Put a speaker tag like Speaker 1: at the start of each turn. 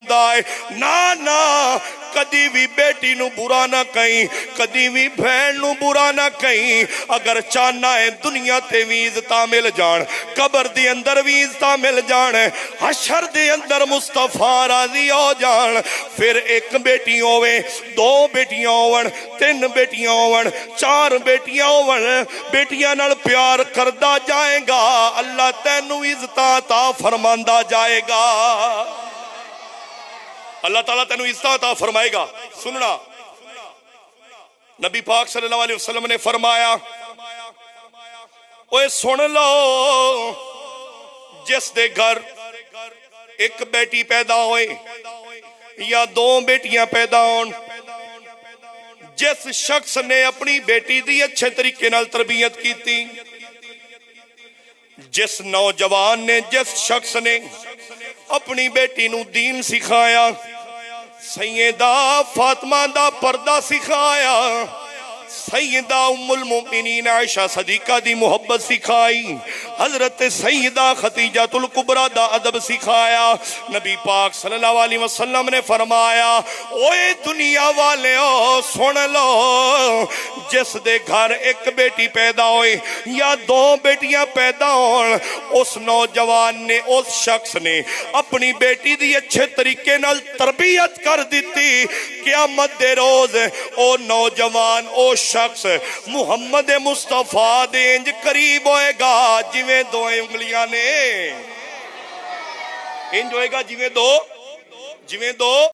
Speaker 1: करदा है। ना ना कदी भी बेटी नू बुरा ना कहीं, कदी भी बहन नू बुरा ना कहीं। अगर चाहना है दुनिया ते भी इज्जतां मिल जान, कबर दे अंदर भी इज्जतां मिल जान, हशर दे अंदर मुस्तफा राजी हो जान, फिर एक बेटी होवे, दो बेटियां होवन, तीन बेटियां होवन, चार बेटियां होवन, बेटियां नाल प्यार करदा जाएगा, अल्लाह तैनू इज्जतां ता फरमांदा जाएगा, अल्लाह ताला तेनू इज्जत अता फरमाएगा। सुनना, नबी पाक सल्लल्लाहु अलैहि वसल्लम ने फरमाया, ओए सुन लो, जिस दे घर एक बेटी पैदा होए या दो बेटियां पैदा होन, जिस शख्स ने अपनी बेटी दी अच्छे तरीके नाल तरबियत की, जिस नौजवान ने, जिस शख्स ने अपनी बेटी नू दीन सिखाया, सैयदा फातिमा दा पर्दा सिखाया, सैयदा उम्मुल मोमिनीन आयशा सदीका दी मोहब्बत सिखाई, हजरत सैयदा खतीजातुल कुबरा दा अदब सिखाया, नबी पाक सल्लल्लाहु अलैहि वसल्लम ने फरमाया, ओए दुनिया वालेओ सुन लो, जिस दे घर एक बेटी पैदा होए या दो बेटियां पैदा होन, उस नौजवान ने, उस शख्स ने अपनी बेटी दी अच्छे तरीके नाल तरबियत कर दी, क़यामत दे रोज ओ नौजवान, ओ शख्स मुहम्मद मुस्तफा दे इंज करीब होएगा जिवें दो उंगलियां ने, इंज होएगा जिवें दो